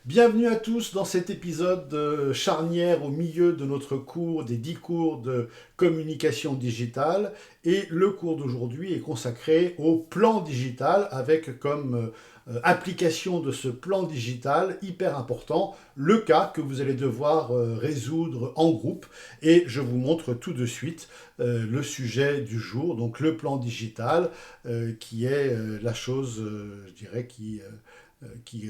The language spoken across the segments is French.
Bienvenue à tous dans cet épisode charnière au milieu de notre cours des 10 cours de communication digitale. Et le cours d'aujourd'hui est consacré au plan digital avec comme application de ce plan digital hyper important le cas que vous allez devoir résoudre en groupe. Et je vous montre tout de suite le sujet du jour, donc le plan digital qui est la chose, je dirais, qui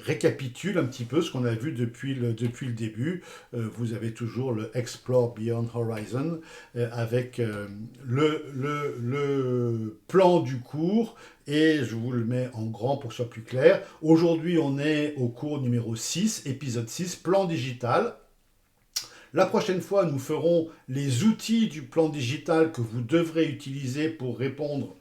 récapitule un petit peu ce qu'on a vu depuis le début. Vous avez toujours le Explore Beyond Horizon avec le plan du cours et je vous le mets en grand pour que ce soit plus clair. Aujourd'hui, on est au cours numéro 6, épisode 6, plan digital. La prochaine fois, nous ferons les outils du plan digital que vous devrez utiliser pour répondre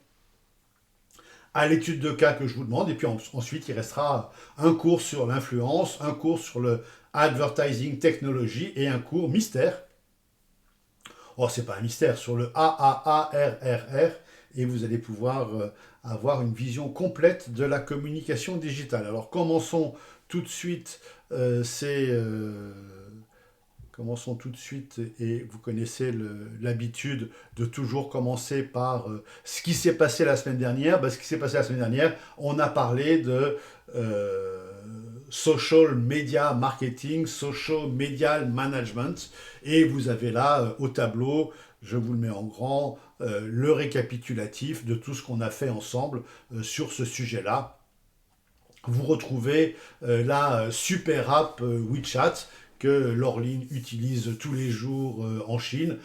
à l'étude de cas que je vous demande. Et puis ensuite, il restera un cours sur l'influence, un cours sur le advertising technology et un cours mystère. Oh, c'est pas un mystère, sur le AAARRR. Et vous allez pouvoir avoir une vision complète de la communication digitale. Alors commençons tout de suite ces Commençons tout de suite, et vous connaissez l'habitude de toujours commencer par ce qui s'est passé la semaine dernière. Ce qui s'est passé la semaine dernière, on a parlé de euh, social media marketing, social media management, et vous avez là au tableau, je vous le mets en grand, le récapitulatif de tout ce qu'on a fait ensemble sur ce sujet-là. Vous retrouvez la super app WeChat que Laureline utilise tous les jours en Chine.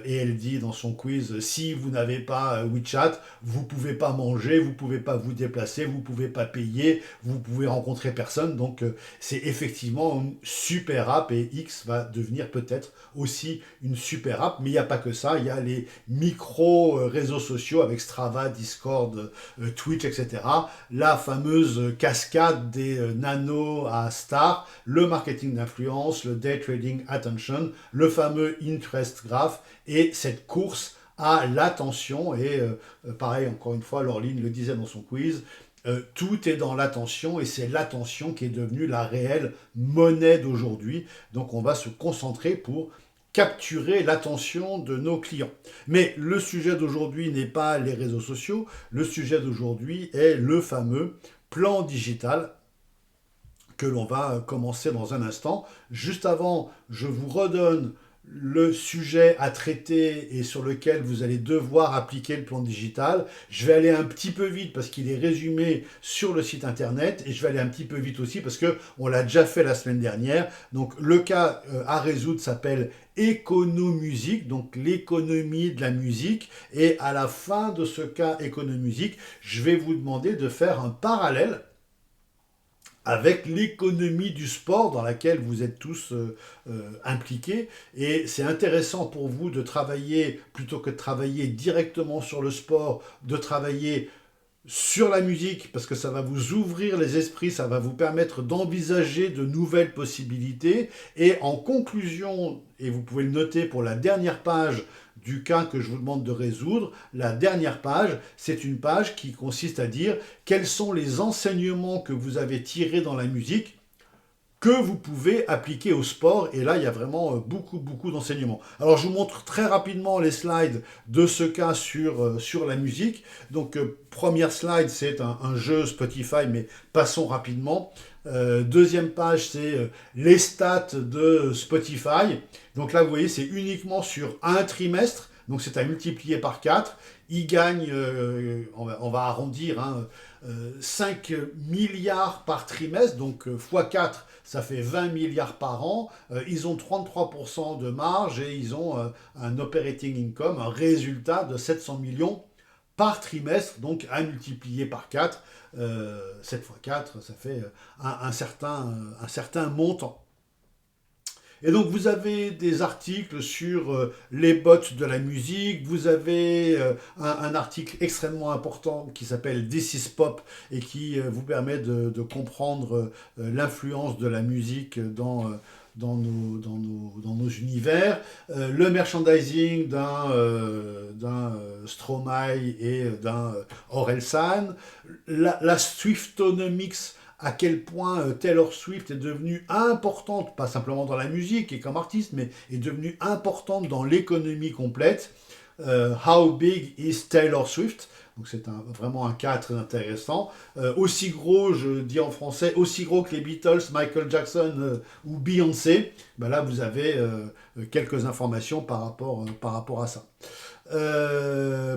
Et elle dit dans son quiz, si vous n'avez pas WeChat, vous ne pouvez pas manger, vous ne pouvez pas vous déplacer, vous ne pouvez pas payer, vous pouvez rencontrer personne. Donc c'est effectivement une super app et X va devenir peut-être aussi une super app. Mais il n'y a pas que ça, il y a les micro-réseaux sociaux avec Strava, Discord, Twitch, etc. La fameuse cascade des nanos à stars, le marketing d'influence, le day trading attention, le fameux interest graph et cette course à l'attention. Et pareil, encore une fois, Laureline le disait dans son quiz, tout est dans l'attention et c'est l'attention qui est devenue la réelle monnaie d'aujourd'hui. Donc on va se concentrer pour capturer l'attention de nos clients. Mais le sujet d'aujourd'hui n'est pas les réseaux sociaux, le sujet d'aujourd'hui est le fameux plan digital que l'on va commencer dans un instant. Juste avant, je vous redonne le sujet à traiter et sur lequel vous allez devoir appliquer le plan digital. Je vais aller un petit peu vite parce qu'il est résumé sur le site internet et je vais aller un petit peu vite aussi parce que on l'a déjà fait la semaine dernière. Donc le cas à résoudre s'appelle économusique, donc l'économie de la musique. Et à la fin de ce cas économusique, je vais vous demander de faire un parallèle avec l'économie du sport dans laquelle vous êtes tous impliqués. Et c'est intéressant pour vous de travailler, plutôt que de travailler directement sur le sport, de travailler sur la musique, parce que ça va vous ouvrir les esprits, ça va vous permettre d'envisager de nouvelles possibilités. Et en conclusion, et vous pouvez le noter pour la dernière page du cas que je vous demande de résoudre, la dernière page, c'est une page qui consiste à dire quels sont les enseignements que vous avez tirés dans la musique que vous pouvez appliquer au sport. Et là, il y a vraiment beaucoup d'enseignements. Alors, je vous montre très rapidement les slides de ce cas sur la musique. Donc, première slide, c'est un jeu Spotify, mais passons rapidement. Deuxième page, c'est les stats de Spotify. Donc là, vous voyez, c'est uniquement sur un trimestre. Donc c'est à multiplier par 4. Il gagne, on va arrondir, hein, 5 milliards par trimestre, donc x4, ça fait 20 milliards par an. Ils ont 33% de marge et ils ont un operating income, un résultat de 700 millions par trimestre, donc à multiplier par 4. 7 x 4, ça fait un certain montant. Et donc vous avez des articles sur les bots de la musique, vous avez un article extrêmement important qui s'appelle This is Pop et qui vous permet de comprendre l'influence de la musique dans nos univers. Le merchandising d'un Stromae et d'un Orelsan, la Swiftonomics à quel point Taylor Swift est devenue importante, pas simplement dans la musique et comme artiste, mais est devenue importante dans l'économie complète. How Big is Taylor Swift? Donc c'est vraiment un cas très intéressant. Aussi gros, je dis en français, aussi gros que les Beatles, Michael Jackson ou Beyoncé. Ben là, vous avez quelques informations par rapport à ça.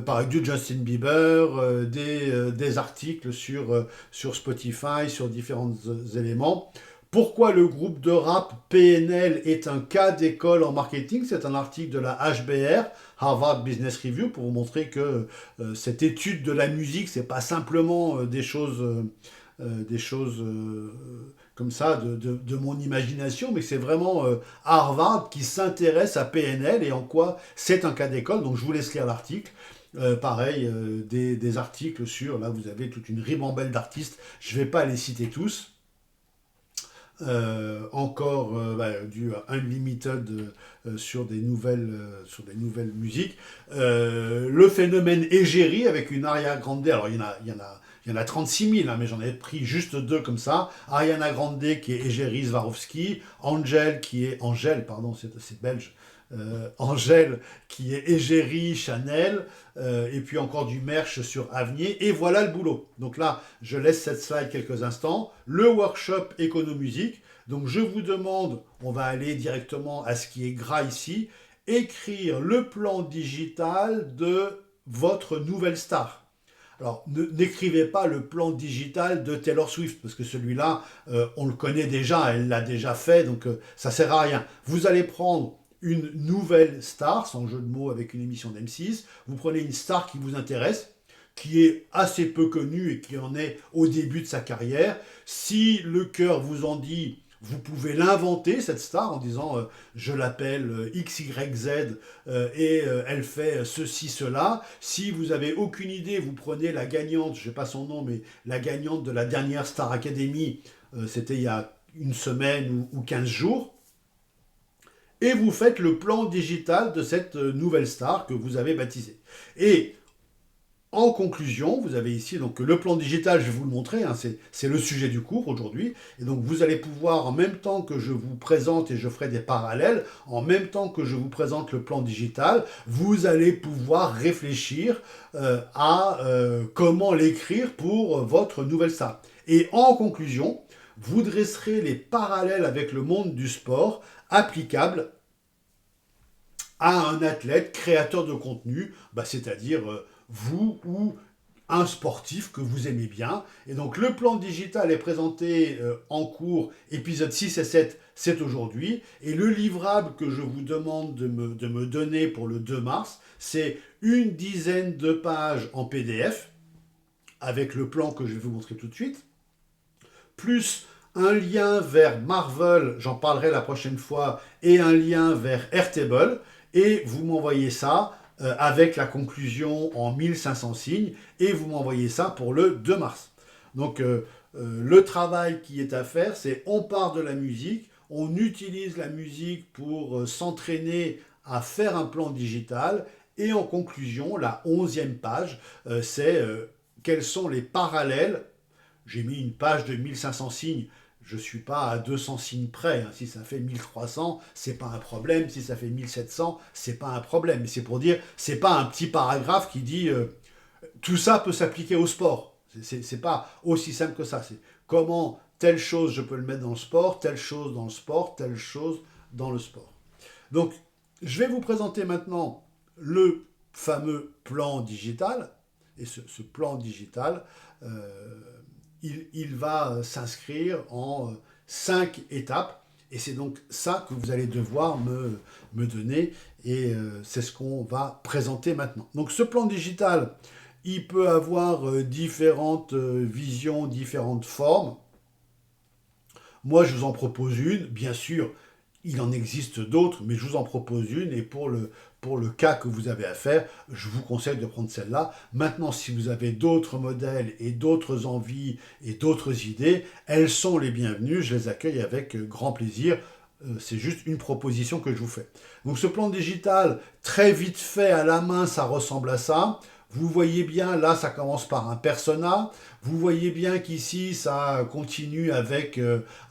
Pareil, du Justin Bieber, des articles sur Spotify, sur différents éléments. Pourquoi le groupe de rap PNL est un cas d'école en marketing? C'est un article de la HBR, Harvard Business Review, pour vous montrer que cette étude de la musique, c'est pas simplement des choses comme ça de mon imagination, mais c'est vraiment Harvard qui s'intéresse à PNL et en quoi c'est un cas d'école. Donc je vous laisse lire l'article. Pareil, des articles sur, là vous avez toute une ribambelle d'artistes, je ne vais pas les citer tous. Encore du Unlimited sur des nouvelles musiques. Le phénomène égérie avec une Ariana Grande. Alors il y en a 36 000, hein, mais j'en ai pris juste deux comme ça. Ariana Grande qui est Égérie Swarovski, Angèle pardon, c'est belge. Angèle qui est Égérie Chanel, et puis encore du merch sur Avenir, et voilà le boulot. Donc là, je laisse cette slide quelques instants. Le workshop Économusique. Donc je vous demande, on va aller directement à ce qui est gras ici, écrire le plan digital de votre nouvelle star. Alors, n'écrivez pas le plan digital de Taylor Swift, parce que celui-là, on le connaît déjà, elle l'a déjà fait, donc ça sert à rien. Vous allez prendre une nouvelle star, sans jeu de mots avec une émission d'M6, vous prenez une star qui vous intéresse, qui est assez peu connue et qui en est au début de sa carrière. Si le cœur vous en dit, vous pouvez l'inventer, cette star, en disant je l'appelle XYZ et elle fait ceci, cela. Si vous n'avez aucune idée, vous prenez la gagnante, je ne sais pas son nom, mais la gagnante de la dernière Star Academy, c'était il y a une semaine ou 15 jours, et vous faites le plan digital de cette nouvelle star que vous avez baptisée. Et en conclusion, vous avez ici donc le plan digital, je vais vous le montrer, hein, c'est le sujet du cours aujourd'hui. Et donc vous allez pouvoir, en même temps que je vous présente, et je ferai des parallèles, en même temps que je vous présente le plan digital, vous allez pouvoir réfléchir à comment l'écrire pour votre nouvelle star. Et en conclusion, vous dresserez les parallèles avec le monde du sport applicables à un athlète créateur de contenu, c'est-à-dire vous ou un sportif que vous aimez bien. Et donc le plan digital est présenté en cours, épisode 6 et 7, c'est aujourd'hui. Et le livrable que je vous demande de me donner pour le 2 mars, c'est une dizaine de pages en PDF, avec le plan que je vais vous montrer tout de suite, plus un lien vers Marvel, j'en parlerai la prochaine fois, et un lien vers Airtable, et vous m'envoyez ça avec la conclusion en 1500 signes, et vous m'envoyez ça pour le 2 mars. Donc le travail qui est à faire, c'est on part de la musique, on utilise la musique pour s'entraîner à faire un plan digital, et en conclusion, la 11e page, c'est quels sont les parallèles. J'ai mis une page de 1500 signes, je ne suis pas à 200 signes près. Hein. Si ça fait 1300, c'est pas un problème. Si ça fait 1700, c'est pas un problème. Mais c'est pour dire, c'est pas un petit paragraphe qui dit tout ça peut s'appliquer au sport. C'est pas aussi simple que ça. C'est comment telle chose je peux le mettre dans le sport, telle chose dans le sport, telle chose dans le sport. Donc, je vais vous présenter maintenant le fameux plan digital. Et ce plan digital, il va s'inscrire en 5 étapes. Et c'est donc ça que vous allez devoir me donner. Et c'est ce qu'on va présenter maintenant. Donc ce plan digital, il peut avoir différentes visions, différentes formes. Moi, je vous en propose une. Bien sûr, il en existe d'autres, mais je vous en propose une. Et pour le cas que vous avez à faire, je vous conseille de prendre celle-là. Maintenant, si vous avez d'autres modèles et d'autres envies et d'autres idées, elles sont les bienvenues. Je les accueille avec grand plaisir. C'est juste une proposition que je vous fais. Donc ce plan digital, très vite fait à la main, ça ressemble à ça. Vous voyez bien, là, ça commence par un persona. Vous voyez bien qu'ici, ça continue avec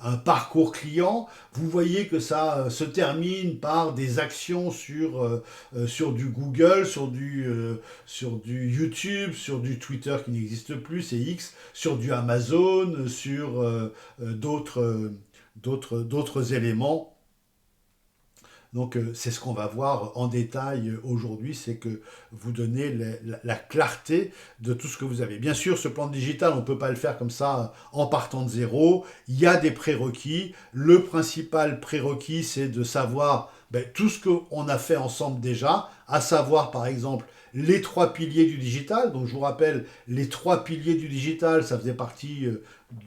un parcours client. Vous voyez que ça se termine par des actions sur du Google, sur du YouTube, sur du Twitter qui n'existe plus, c'est X, sur du Amazon, sur d'autres éléments. Donc c'est ce qu'on va voir en détail aujourd'hui, c'est que vous donnez la clarté de tout ce que vous avez. Bien sûr, ce plan digital, on ne peut pas le faire comme ça en partant de zéro. Il y a des prérequis. Le principal prérequis, c'est de savoir tout ce qu'on a fait ensemble déjà, à savoir par exemple les 3 piliers du digital. Donc je vous rappelle, les 3 piliers du digital, ça faisait partie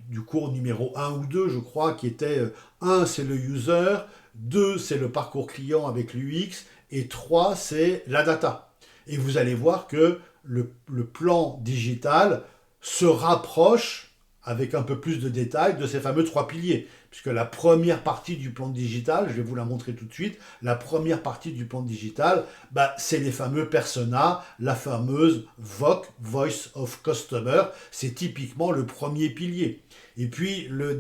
du cours numéro 1 ou 2, je crois, qui était 1, c'est le user, 2, c'est le parcours client avec l'UX, et 3, c'est la data. Et vous allez voir que le plan digital se rapproche avec un peu plus de détails de ces fameux 3 piliers. Puisque la première partie du plan digital, je vais vous la montrer tout de suite, la première partie du plan digital, c'est les fameux personas, la fameuse VOC, Voice of Customer, c'est typiquement le premier pilier. Et puis la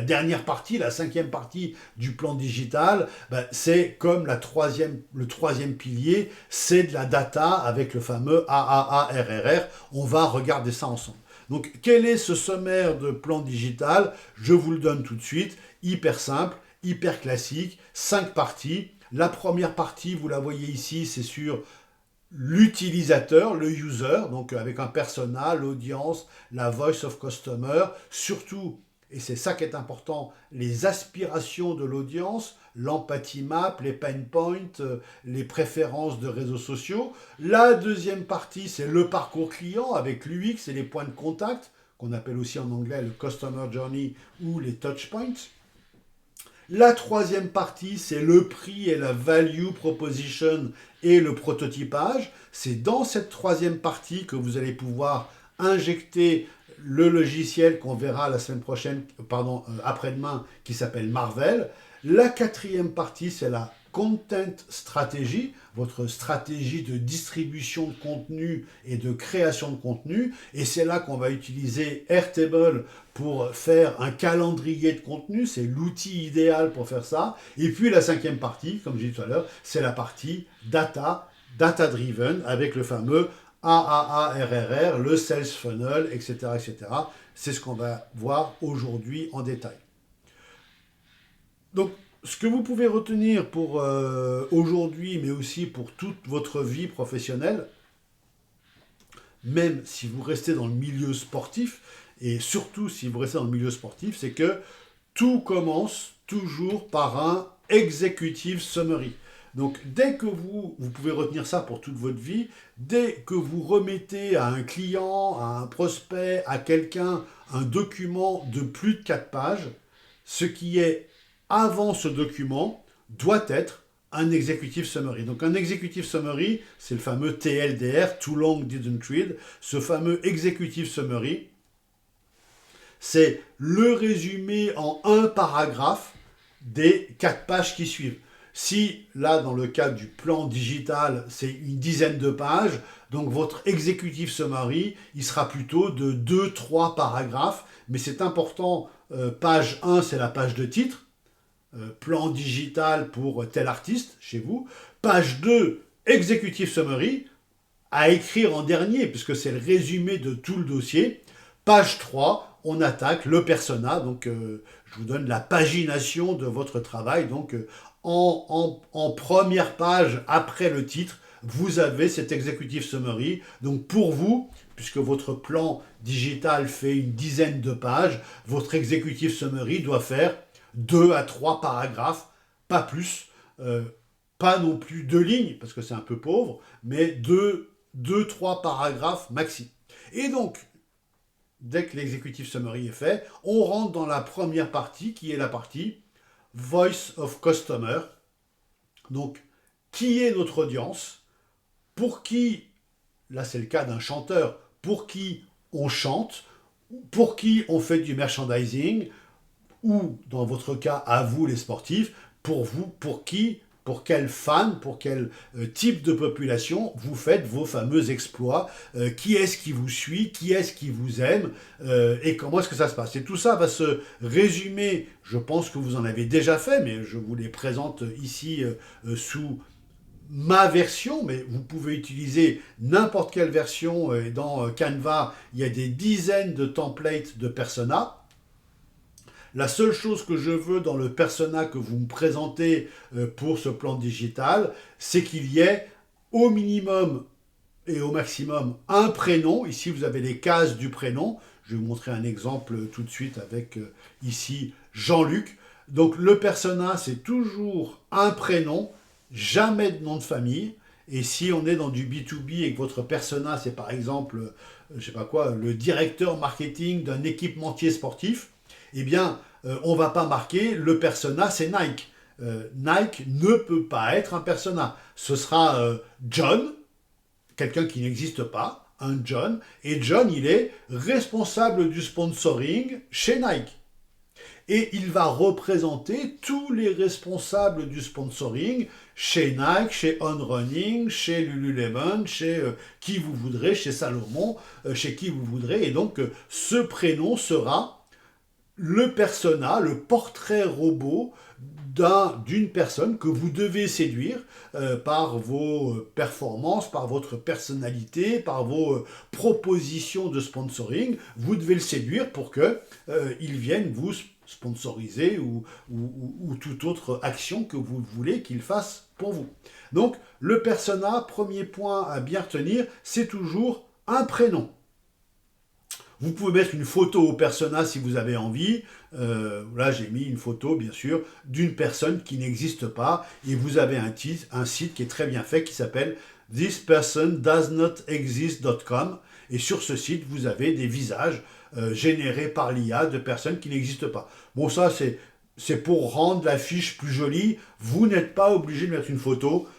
dernière partie, la 5e partie du plan digital, c'est comme le troisième pilier, c'est de la data avec le fameux AAARRR. On va regarder ça ensemble. Donc, quel est ce sommaire de plan digital? Je vous le donne tout de suite. Hyper simple, hyper classique, 5 parties. La première partie, vous la voyez ici, c'est sur l'utilisateur, le user, donc avec un persona, l'audience, la voice of customer, surtout, et c'est ça qui est important, les aspirations de l'audience, l'empathie map, les pain points, les préférences de réseaux sociaux. La deuxième partie, c'est le parcours client avec l'UX et les points de contact, qu'on appelle aussi en anglais le customer journey ou les touch points. La troisième partie, c'est le prix et la value proposition et le prototypage. C'est dans cette troisième partie que vous allez pouvoir injecter le logiciel qu'on verra la semaine prochaine, après-demain, qui s'appelle Marvel. La quatrième partie, c'est la content strategy, votre stratégie de distribution de contenu et de création de contenu. Et c'est là qu'on va utiliser Airtable pour faire un calendrier de contenu. C'est l'outil idéal pour faire ça. Et puis la 5e partie, comme j'ai dit tout à l'heure, c'est la partie data-driven, avec le fameux AAARRR, le sales funnel, etc., etc. C'est ce qu'on va voir aujourd'hui en détail. Donc, ce que vous pouvez retenir pour aujourd'hui, mais aussi pour toute votre vie professionnelle, même si vous restez dans le milieu sportif, et surtout si vous restez dans le milieu sportif, c'est que tout commence toujours par un executive summary. Donc dès que vous pouvez retenir ça pour toute votre vie, dès que vous remettez à un client, à un prospect, à quelqu'un un document de plus de 4 pages, ce qui est avant ce document doit être un executive summary. Donc un executive summary, c'est le fameux TLDR, Too Long Didn't Read. Ce fameux executive summary, c'est le résumé en un paragraphe des 4 pages qui suivent. Si, là, dans le cas du plan digital, c'est une dizaine de pages, donc votre executive summary, il sera plutôt de 2-3 paragraphes, mais c'est important, page 1, c'est la page de titre, plan digital pour tel artiste chez vous. Page 2, executive summary, à écrire en dernier, puisque c'est le résumé de tout le dossier. Page 3, on attaque le persona, donc je vous donne la pagination de votre travail. Donc en première page, après le titre, vous avez cet executive summary. Donc pour vous, puisque votre plan digital fait une dizaine de pages, votre executive summary doit faire 2 à 3 paragraphes, pas plus, pas non plus 2 lignes, parce que c'est un peu pauvre, mais 2-3 paragraphes maxi. Et donc, dès que l'executive summary est fait, on rentre dans la première partie, qui est la partie Voice of Customer. Donc, qui est notre audience? Pour qui, là c'est le cas d'un chanteur, pour qui on chante, pour qui on fait du merchandising, ou dans votre cas, à vous les sportifs, pour pour quel fan, pour quel type de population vous faites vos fameux exploits, qui est-ce qui vous suit, qui est-ce qui vous aime, et comment est-ce que ça se passe. Et tout ça va se résumer, je pense que vous en avez déjà fait, mais je vous les présente ici sous ma version, mais vous pouvez utiliser n'importe quelle version. Dans Canva, il y a des dizaines de templates de persona. La seule chose que je veux dans le persona que vous me présentez pour ce plan digital, c'est qu'il y ait au minimum et au maximum un prénom. Ici, vous avez les cases du prénom. Je vais vous montrer un exemple tout de suite avec ici Jean-Luc. Donc le persona, c'est toujours un prénom, jamais de nom de famille. Et si on est dans du B2B et que votre persona, c'est par exemple, je sais pas quoi, le directeur marketing d'un équipementier sportif, eh bien, on va pas marquer le persona, c'est Nike. Nike ne peut pas être un persona. Ce sera John, quelqu'un qui n'existe pas, un John, et John, il est responsable du sponsoring chez Nike. Et il va représenter tous les responsables du sponsoring chez Nike, chez On Running, chez Lululemon, chez qui vous voudrez, chez Salomon, chez qui vous voudrez. Et donc, ce prénom sera le persona, le portrait robot d'une personne que vous devez séduire par vos performances, par votre personnalité, par vos propositions de sponsoring. Vous devez le séduire pour qu'il vienne vous sponsoriser ou toute autre action que vous voulez qu'il fasse pour vous. Donc, le persona, premier point à bien retenir, c'est toujours un prénom. Vous pouvez mettre une photo au persona si vous avez envie. Là, j'ai mis une photo, bien sûr, d'une personne qui n'existe pas. Et vous avez un site qui est très bien fait qui s'appelle thispersondoesnotexist.com. Et sur ce site, vous avez des visages générés par l'IA de personnes qui n'existent pas. Bon, ça, c'est pour rendre la fiche plus jolie. Vous n'êtes pas obligé de mettre une photo.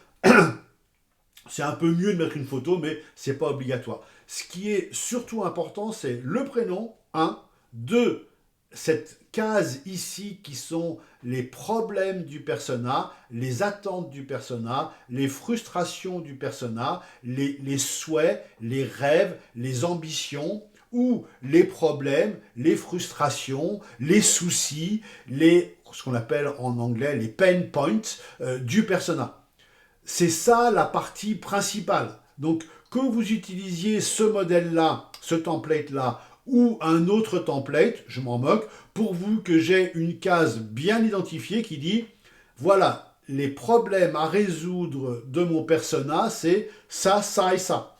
C'est un peu mieux de mettre une photo, mais ce n'est pas obligatoire. Ce qui est surtout important, c'est le prénom, 1. 2, cette case ici qui sont les problèmes du persona, les attentes du persona, les frustrations du persona, les souhaits, les rêves, les ambitions, ou les problèmes, les frustrations, les soucis, ce qu'on appelle en anglais les pain points du persona. C'est ça la partie principale. Donc, que vous utilisiez ce modèle-là, ce template-là, ou un autre template, je m'en moque, pourvu que j'ai une case bien identifiée qui dit, voilà, les problèmes à résoudre de mon persona, c'est ça, ça et ça.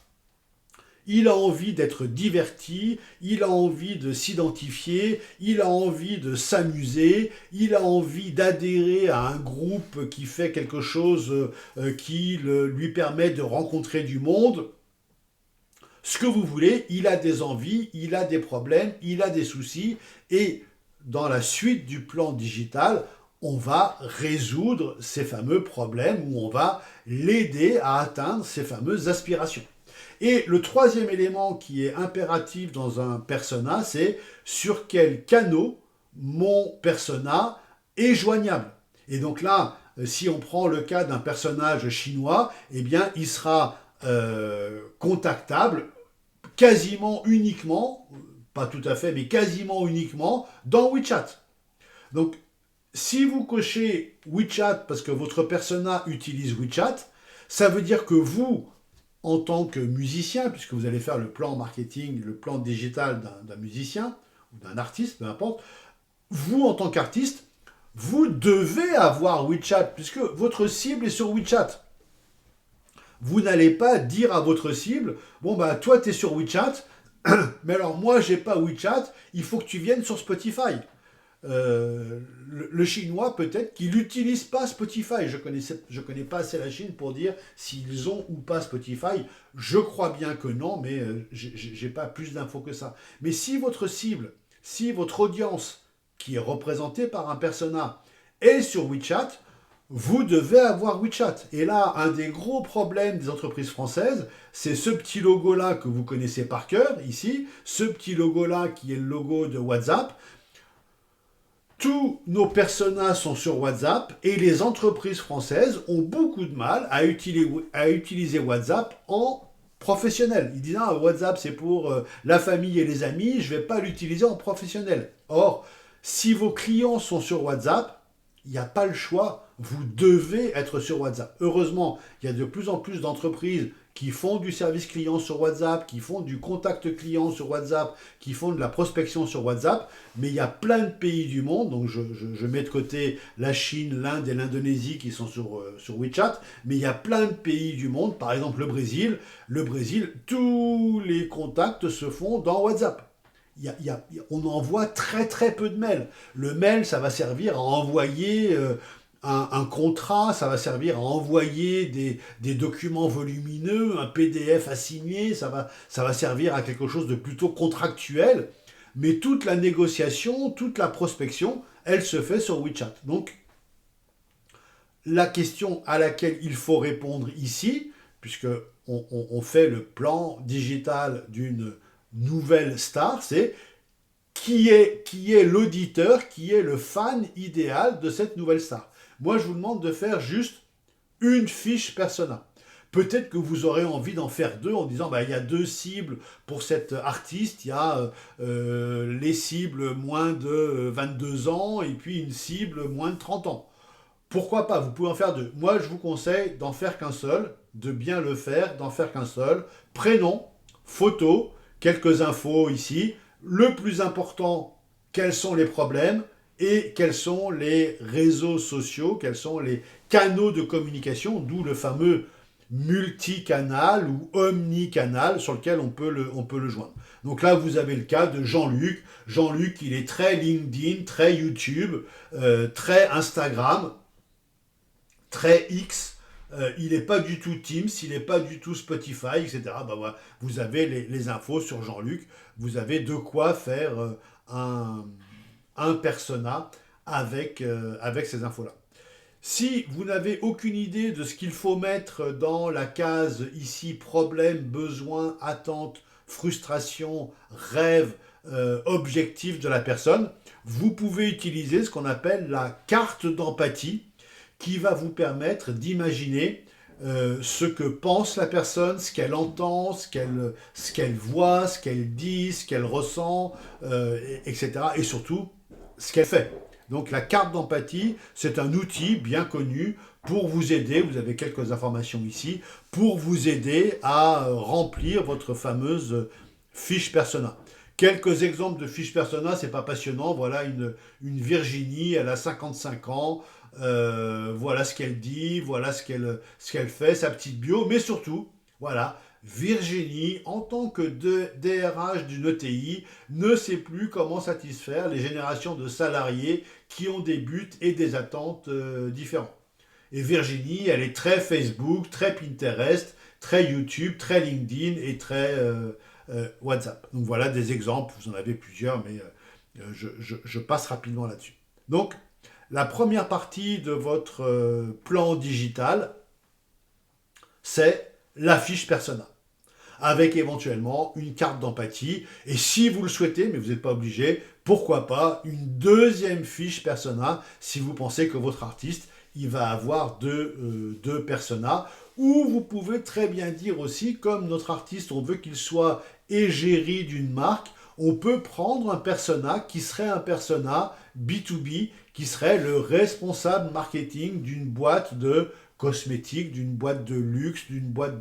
Il a envie d'être diverti, il a envie de s'identifier, il a envie de s'amuser, il a envie d'adhérer à un groupe qui fait quelque chose qui lui permet de rencontrer du monde. Ce que vous voulez, il a des envies, il a des problèmes, il a des soucis. Et dans la suite du plan digital, on va résoudre ces fameux problèmes ou on va l'aider à atteindre ces fameuses aspirations. Et le troisième élément qui est impératif dans un persona, c'est sur quel canot mon persona est joignable. Et donc là, si on prend le cas d'un personnage chinois, eh bien, il sera contactable quasiment uniquement, pas tout à fait, mais quasiment uniquement dans WeChat. Donc, si vous cochez WeChat parce que votre persona utilise WeChat, ça veut dire que vous, en tant que musicien, puisque vous allez faire le plan marketing, le plan digital d'un musicien ou d'un artiste, peu importe, vous, en tant qu'artiste, vous devez avoir WeChat, puisque votre cible est sur WeChat. Vous n'allez pas dire à votre cible, bon bah toi tu es sur WeChat, mais alors moi j'ai pas WeChat, il faut que tu viennes sur Spotify. Le chinois peut-être qu'il n'utilise pas Spotify. Je connais pas assez la Chine pour dire s'ils ont ou pas Spotify. Je crois bien que non, mais j'ai pas plus d'infos que ça. Mais si votre cible, si votre audience, qui est représentée par un persona, est sur WeChat, vous devez avoir WeChat. Et là, un des gros problèmes des entreprises françaises, c'est ce petit logo-là que vous connaissez par cœur, ici, ce petit logo-là qui est le logo de WhatsApp. tous nos personas sont sur WhatsApp et les entreprises françaises ont beaucoup de mal à utiliser WhatsApp en professionnel. Ils disent ah, WhatsApp c'est pour la famille et les amis, je ne vais pas l'utiliser en professionnel. Or, si vos clients sont sur WhatsApp, il n'y a pas le choix, vous devez être sur WhatsApp. Heureusement, il y a de plus en plus d'entreprises qui font du service client sur WhatsApp, qui font du contact client sur WhatsApp, qui font de la prospection sur WhatsApp, mais il y a plein de pays du monde, donc je mets de côté la Chine, l'Inde et l'Indonésie qui sont sur WeChat, mais il y a plein de pays du monde, par exemple le Brésil, tous les contacts se font dans WhatsApp. On envoie très très peu de mails. Le mail, ça va servir à envoyer un contrat, ça va servir à envoyer des documents volumineux, un PDF à signer, ça va servir à quelque chose de plutôt contractuel. Mais toute la négociation, toute la prospection, elle se fait sur WeChat. Donc, la question à laquelle il faut répondre ici, puisque on fait le plan digital d'une nouvelle star, c'est qui est l'auditeur, qui est le fan idéal de cette nouvelle star. Moi, je vous demande de faire juste une fiche persona. Peut-être que vous aurez envie d'en faire deux en disant il y a deux cibles pour cet artiste. Il y a les cibles moins de 22 ans et puis une cible moins de 30 ans. Pourquoi pas? Vous pouvez en faire deux. Moi, je vous conseille d'en faire qu'un seul, de bien le faire, d'en faire qu'un seul. Prénom, photo, quelques infos ici. Le plus important, quels sont les problèmes et quels sont les réseaux sociaux, quels sont les canaux de communication, d'où le fameux multicanal ou omnicanal sur lequel on peut le joindre. Donc là, vous avez le cas de Jean-Luc. Jean-Luc, il est très LinkedIn, très YouTube, très Instagram, très X. Il n'est pas du tout Teams, il n'est pas du tout Spotify, etc. Voilà. Vous avez les infos sur Jean-Luc. Vous avez de quoi faire un persona avec ces infos-là. Si vous n'avez aucune idée de ce qu'il faut mettre dans la case ici, problème, besoin, attente, frustration, rêve, objectif de la personne, vous pouvez utiliser ce qu'on appelle la carte d'empathie qui va vous permettre d'imaginer ce que pense la personne, ce qu'elle entend, ce qu'elle voit, ce qu'elle dit, ce qu'elle ressent, etc. Et surtout, ce qu'elle fait. Donc la carte d'empathie, c'est un outil bien connu pour vous aider, vous avez quelques informations ici, pour vous aider à remplir votre fameuse fiche persona. Quelques exemples de fiches persona, c'est pas passionnant. Voilà une Virginie, elle a 55 ans, voilà ce qu'elle dit, voilà ce qu'elle fait, sa petite bio, mais surtout, voilà, Virginie, en tant que DRH d'une ETI, ne sait plus comment satisfaire les générations de salariés qui ont des buts et des attentes différents. Et Virginie, elle est très Facebook, très Pinterest, très YouTube, très LinkedIn et très WhatsApp. Donc voilà des exemples, vous en avez plusieurs, mais je passe rapidement là-dessus. Donc, la première partie de votre plan digital, c'est la fiche persona, avec éventuellement une carte d'empathie. Et si vous le souhaitez, mais vous n'êtes pas obligé, pourquoi pas une deuxième fiche persona si vous pensez que votre artiste il va avoir deux personas. Ou vous pouvez très bien dire aussi, comme notre artiste, on veut qu'il soit égérie d'une marque, on peut prendre un persona qui serait un persona B2B, qui serait le responsable marketing d'une boîte de cosmétiques, d'une boîte de luxe, d'une boîte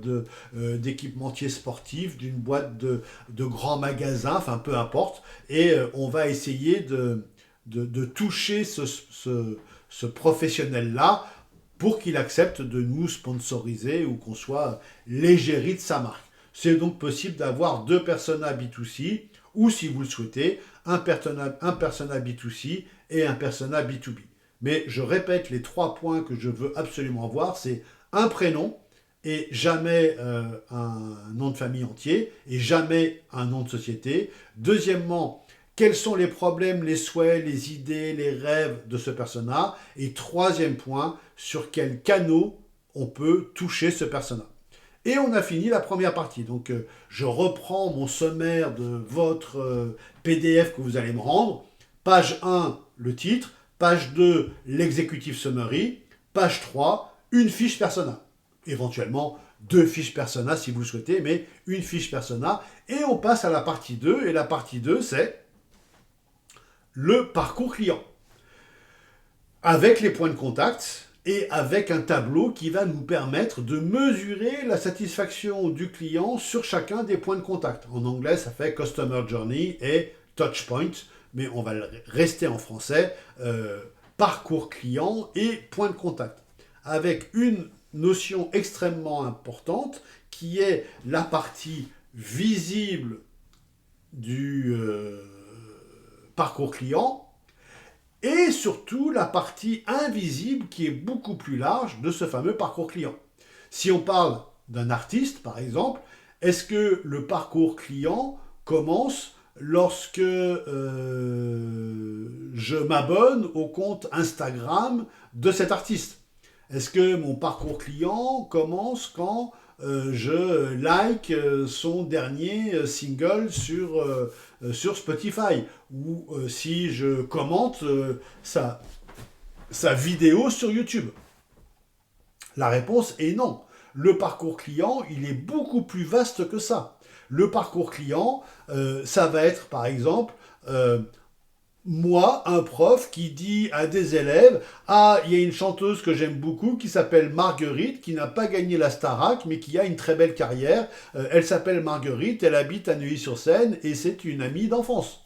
d'équipementiers sportifs, d'une boîte de grands magasins, enfin peu importe. Et on va essayer de toucher ce professionnel-là pour qu'il accepte de nous sponsoriser ou qu'on soit l'égérie de sa marque. C'est donc possible d'avoir deux personas B2C ou, si vous le souhaitez, un persona B2C et un persona B2B. Mais je répète les 3 points que je veux absolument voir, c'est un prénom et jamais un nom de famille entier et jamais un nom de société. Deuxièmement, quels sont les problèmes, les souhaits, les idées, les rêves de ce persona. Et troisième point, sur quels canaux on peut toucher ce persona. Et on a fini la première partie. Donc je reprends mon sommaire de votre PDF que vous allez me rendre. Page 1, le titre. Page 2, l'executive summary. Page 3, une fiche persona. Éventuellement, 2 fiches persona si vous le souhaitez, mais une fiche persona. Et on passe à la partie 2. Et la partie 2, c'est le parcours client. Avec les points de contact et avec un tableau qui va nous permettre de mesurer la satisfaction du client sur chacun des points de contact. En anglais, ça fait Customer Journey et Touchpoint, mais on va rester en français, parcours client et points de contact. Avec une notion extrêmement importante qui est la partie visible du parcours client, et surtout la partie invisible qui est beaucoup plus large de ce fameux parcours client. Si on parle d'un artiste, par exemple, est-ce que le parcours client commence lorsque je m'abonne au compte Instagram de cet artiste? Est-ce que mon parcours client commence quand je like son dernier single sur Spotify, ou si je commente sa vidéo sur YouTube? La réponse est non. Le parcours client, il est beaucoup plus vaste que ça. Le parcours client, ça va être par exemple moi, un prof qui dit à des élèves: ah, il y a une chanteuse que j'aime beaucoup qui s'appelle Marguerite, qui n'a pas gagné la Starac, mais qui a une très belle carrière. Elle s'appelle Marguerite, elle habite à Neuilly-sur-Seine et c'est une amie d'enfance.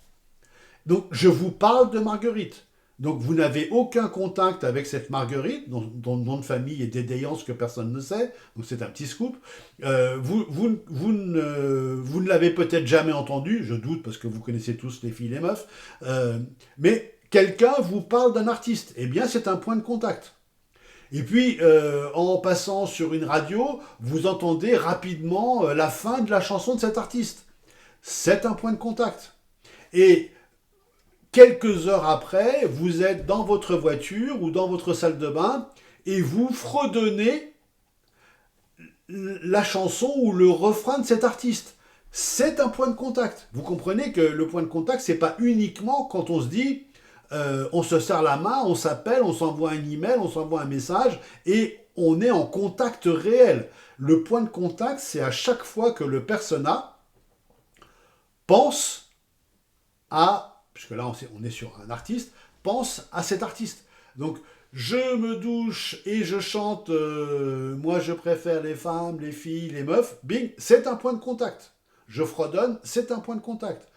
Donc, je vous parle de Marguerite. Donc, vous n'avez aucun contact avec cette Marguerite, dont le nom de famille est dédéance que personne ne sait, donc c'est un petit scoop. Vous ne l'avez peut-être jamais entendu, je doute parce que vous connaissez tous les filles et les meufs, mais quelqu'un vous parle d'un artiste, eh bien c'est un point de contact. Et puis, en passant sur une radio, vous entendez rapidement la fin de la chanson de cet artiste. C'est un point de contact. Et quelques heures après, vous êtes dans votre voiture ou dans votre salle de bain et vous fredonnez la chanson ou le refrain de cet artiste. C'est un point de contact. Vous comprenez que le point de contact, c'est pas uniquement quand on se dit on se serre la main, on s'appelle, on s'envoie un email, on s'envoie un message et on est en contact réel. Le point de contact, c'est à chaque fois que le persona pense à, puisque là on est sur un artiste, pense à cet artiste. Donc je me douche et je chante moi je préfère les femmes, les filles, les meufs, bing, c'est un point de contact. Je fredonne, c'est un point de contact.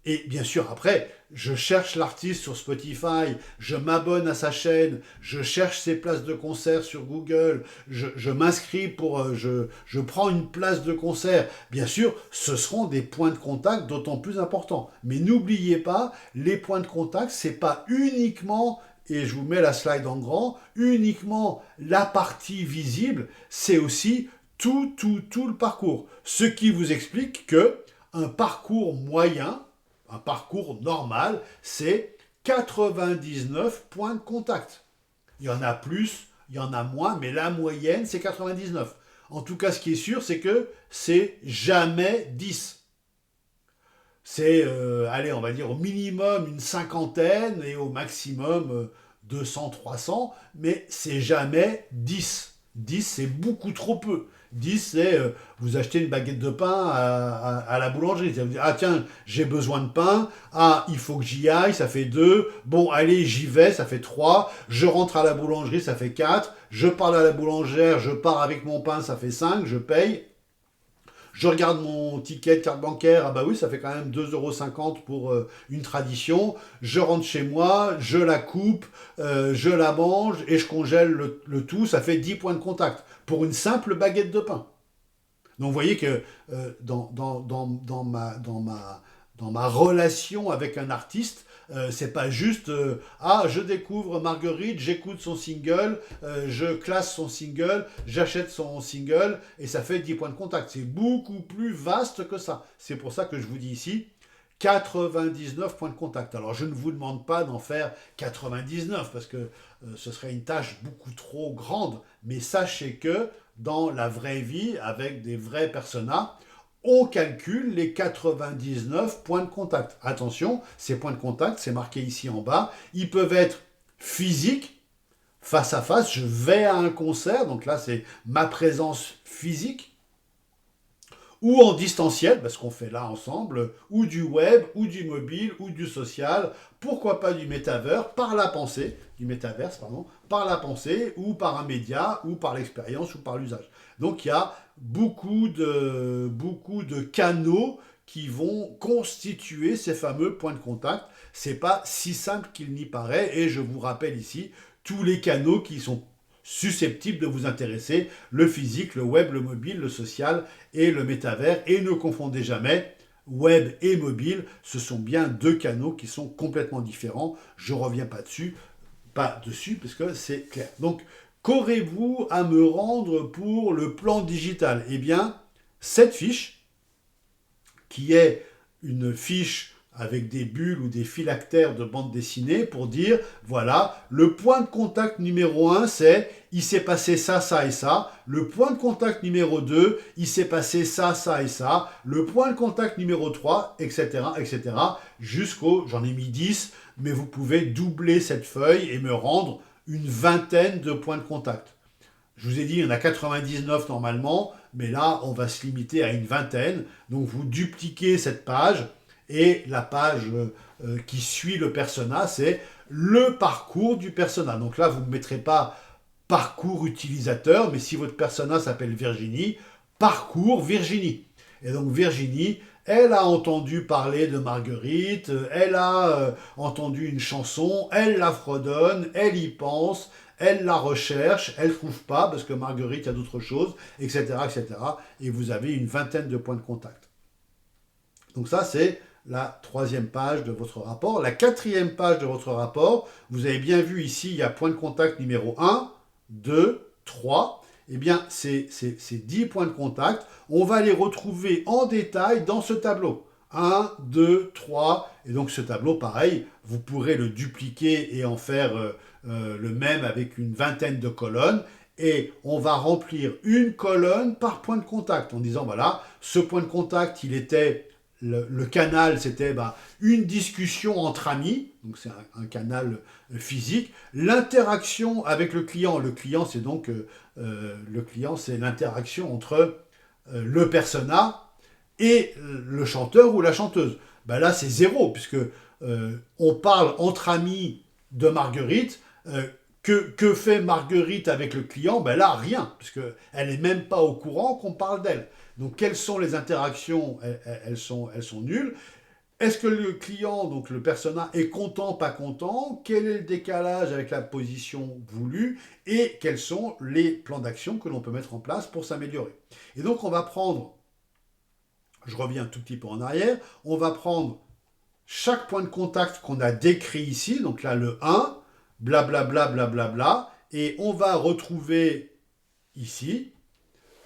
Et bien sûr, après, je cherche l'artiste sur Spotify, je m'abonne à sa chaîne, je cherche ses places de concert sur Google, je m'inscris pour... je prends une place de concert. Bien sûr, ce seront des points de contact d'autant plus importants. Mais n'oubliez pas, les points de contact, c'est pas uniquement, et je vous mets la slide en grand, uniquement la partie visible, c'est aussi tout le parcours. Ce qui vous explique que un parcours moyen, un parcours normal, c'est 99 points de contact. Il y en a plus, il y en a moins, mais la moyenne, c'est 99. En tout cas, ce qui est sûr, c'est que c'est jamais 10. C'est, allez, on va dire au minimum une cinquantaine et au maximum 200, 300, mais c'est jamais 10. 10, c'est beaucoup trop peu. 10, c'est vous achetez une baguette de pain à la boulangerie. Vous dites, ah tiens, j'ai besoin de pain. Ah, il faut que j'y aille, ça fait 2. Bon, allez, j'y vais, ça fait 3. Je rentre à la boulangerie, ça fait 4. Je parle à la boulangère, je pars avec mon pain, ça fait 5. Je paye. Je regarde mon ticket de carte bancaire, ah bah oui, ça fait quand même 2,50 € pour une tradition. Je rentre chez moi, je la coupe, je la mange et je congèle le tout, ça fait 10 points de contact pour une simple baguette de pain. Donc vous voyez que dans ma relation avec un artiste, c'est pas juste ah, je découvre Marguerite, j'écoute son single, je classe son single, j'achète son single et ça fait 10 points de contact. C'est beaucoup plus vaste que ça. C'est pour ça que je vous dis ici 99 points de contact. Alors je ne vous demande pas d'en faire 99 parce que ce serait une tâche beaucoup trop grande, mais sachez que dans la vraie vie, avec des vrais personas, on calcule les 99 points de contact. Attention, ces points de contact, c'est marqué ici en bas, ils peuvent être physiques, face à face, je vais à un concert, donc là c'est ma présence physique, ou en distanciel, parce qu'on fait là ensemble, ou du web, ou du mobile, ou du social, pourquoi pas du métavers, par la pensée, du métaverse, pardon, par la pensée, ou par un média, ou par l'expérience, ou par l'usage. Donc il y a beaucoup de canaux qui vont constituer ces fameux points de contact. C'est pas si simple qu'il n'y paraît, et je vous rappelle ici tous les canaux qui sont susceptibles de vous intéresser, le physique, le web, le mobile, le social et le métavers. Et ne confondez jamais web et mobile, ce sont bien deux canaux qui sont complètement différents. Je ne reviens pas dessus parce que c'est clair. Donc, qu'aurez-vous à me rendre pour le plan digital? Eh bien, cette fiche, qui est une fiche avec des bulles ou des phylactères de bande dessinée pour dire, voilà, le point de contact numéro 1, c'est il s'est passé ça, ça et ça. Le point de contact numéro 2, il s'est passé ça, ça et ça. Le point de contact numéro 3, etc., etc., jusqu'au, j'en ai mis 10, mais vous pouvez doubler cette feuille et me rendre une vingtaine de points de contact. Je vous ai dit, il y en a 99 normalement, mais là, on va se limiter à une vingtaine. Donc, vous dupliquez cette page, et la page qui suit le persona, c'est le parcours du persona. Donc là, vous ne mettrez pas parcours utilisateur, mais si votre persona s'appelle Virginie, parcours Virginie. Et donc Virginie, elle a entendu parler de Marguerite, elle a entendu une chanson, elle la fredonne, elle y pense, elle la recherche, elle ne trouve pas, parce que Marguerite, il y a d'autres choses, etc., etc. Et vous avez une vingtaine de points de contact. Donc ça, c'est la troisième page de votre rapport. La quatrième page de votre rapport, vous avez bien vu ici, il y a point de contact numéro 1, 2, 3. Eh bien, ces 10 points de contact, on va les retrouver en détail dans ce tableau. 1, 2, 3. Et donc ce tableau, pareil, vous pourrez le dupliquer et en faire le même avec une vingtaine de colonnes. Et on va remplir une colonne par point de contact en disant, voilà, ce point de contact, il était... Le canal, c'était une discussion entre amis, donc c'est un canal physique. L'interaction avec le client, c'est donc le client, c'est l'interaction entre le persona et le chanteur ou la chanteuse. Là, c'est zéro, puisque on parle entre amis de Marguerite. Que fait Marguerite avec le client? Là, rien, puisqu'elle n'est même pas au courant qu'on parle d'elle. Donc, quelles sont les interactions? Elles sont nulles. Est-ce que le client, donc le persona, est content, pas content? Quel est le décalage avec la position voulue? Et quels sont les plans d'action que l'on peut mettre en place pour s'améliorer? Et donc, on va prendre, je reviens un tout petit peu en arrière, on va prendre chaque point de contact qu'on a décrit ici, donc là, le 1, blablabla, blablabla, et on va retrouver ici,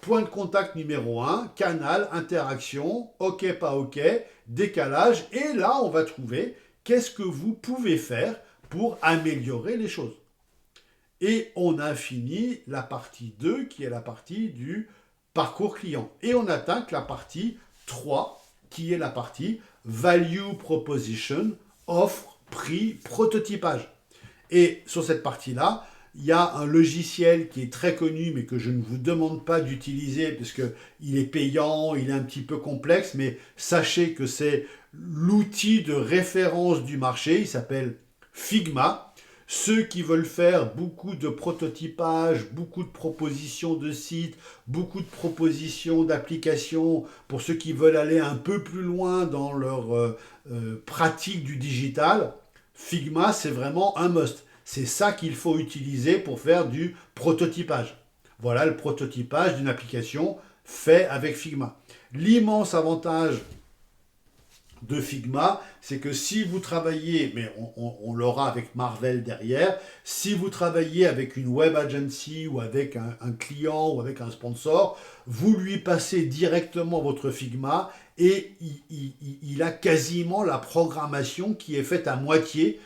point de contact numéro 1, canal, interaction, ok, pas ok, décalage, et là, on va trouver qu'est-ce que vous pouvez faire pour améliorer les choses. Et on a fini la partie 2, qui est la partie du parcours client. Et on attaque la partie 3, qui est la partie value proposition, offre, prix, prototypage. Et sur cette partie-là, il y a un logiciel qui est très connu, mais que je ne vous demande pas d'utiliser, parce qu'il est payant, il est un petit peu complexe, mais sachez que c'est l'outil de référence du marché, il s'appelle Figma. Ceux qui veulent faire beaucoup de prototypage, beaucoup de propositions de sites, beaucoup de propositions d'applications, pour ceux qui veulent aller un peu plus loin dans leur pratique du digital, Figma, c'est vraiment un must. C'est ça qu'il faut utiliser pour faire du prototypage. Voilà le prototypage d'une application fait avec Figma. L'immense avantage de Figma, c'est que si vous travaillez, mais on l'aura avec Marvel derrière, si vous travaillez avec une web agency ou avec un client ou avec un sponsor, vous lui passez directement votre Figma et il a quasiment la programmation qui est faite à moitié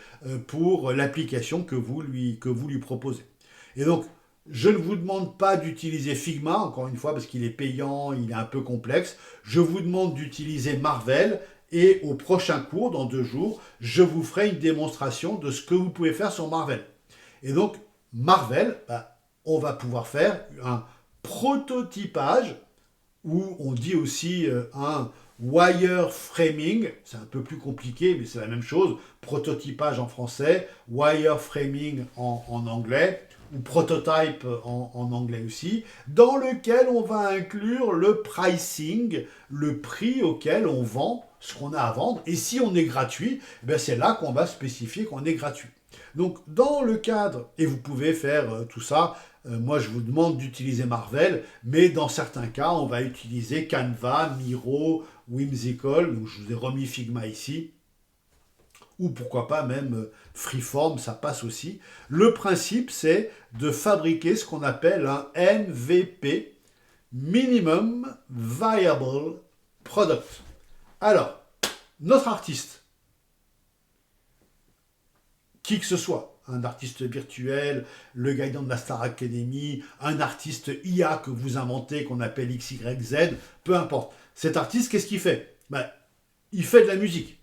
pour l'application que vous lui proposez. Et donc, Je ne vous demande pas d'utiliser Figma, encore une fois, parce qu'il est payant, il est un peu complexe. Je vous demande d'utiliser Marvel. Et au prochain cours, dans 2 jours, je vous ferai une démonstration de ce que vous pouvez faire sur Marvel. Et donc, Marvel, bah, on va pouvoir faire un prototypage, ou on dit aussi un wireframing, c'est un peu plus compliqué, mais c'est la même chose, prototypage en français, wireframing en anglais, ou prototype en anglais aussi, dans lequel on va inclure le pricing, le prix auquel on vend ce qu'on a à vendre, et si on est gratuit, eh c'est là qu'on va spécifier qu'on est gratuit. Donc dans le cadre, et vous pouvez faire tout ça, moi je vous demande d'utiliser Marvel, mais dans certains cas on va utiliser Canva, Miro, Whimsical, donc je vous ai remis Figma ici, ou pourquoi pas même Freeform, ça passe aussi. Le principe c'est de fabriquer ce qu'on appelle un MVP, Minimum Viable Product. Alors, notre artiste, qui que ce soit, un artiste virtuel, le gagnant de la Star Academy, un artiste IA que vous inventez, qu'on appelle XYZ, peu importe. Cet artiste, qu'est-ce qu'il fait? Il fait de la musique.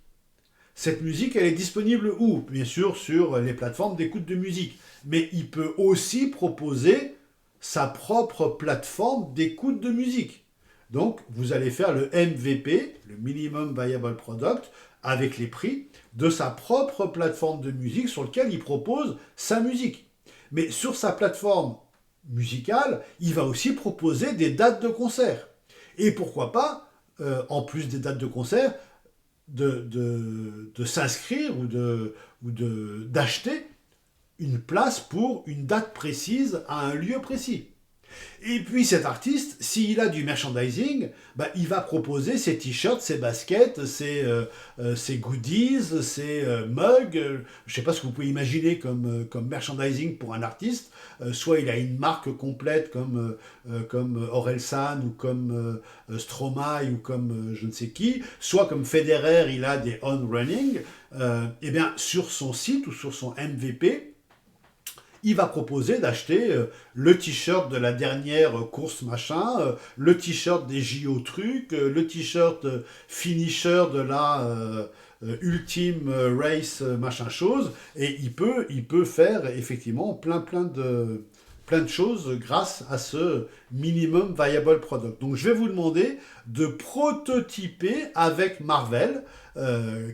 Cette musique, elle est disponible où? Bien sûr, sur les plateformes d'écoute de musique. Mais il peut aussi proposer sa propre plateforme d'écoute de musique. Donc, vous allez faire le MVP, le Minimum Viable Product, avec les prix de sa propre plateforme de musique sur laquelle il propose sa musique. Mais sur sa plateforme musicale, il va aussi proposer des dates de concert. Et pourquoi pas, en plus des dates de concert, de s'inscrire ou d'acheter une place pour une date précise à un lieu précis. Et puis cet artiste, s'il a du merchandising, il va proposer ses t-shirts, ses baskets, ses goodies, ses mugs. Je ne sais pas ce que vous pouvez imaginer comme merchandising pour un artiste. Soit il a une marque complète comme Orelsan ou comme Stromae ou comme je ne sais qui. Soit comme Federer, il a des on-running. Et bien sur son site ou sur son MVP, il va proposer d'acheter le t-shirt de la dernière course machin, le t-shirt des JO trucs, le t-shirt finisher de la ultime race machin chose, et il peut faire effectivement plein de choses grâce à ce minimum viable product. Donc je vais vous demander de prototyper avec Marvel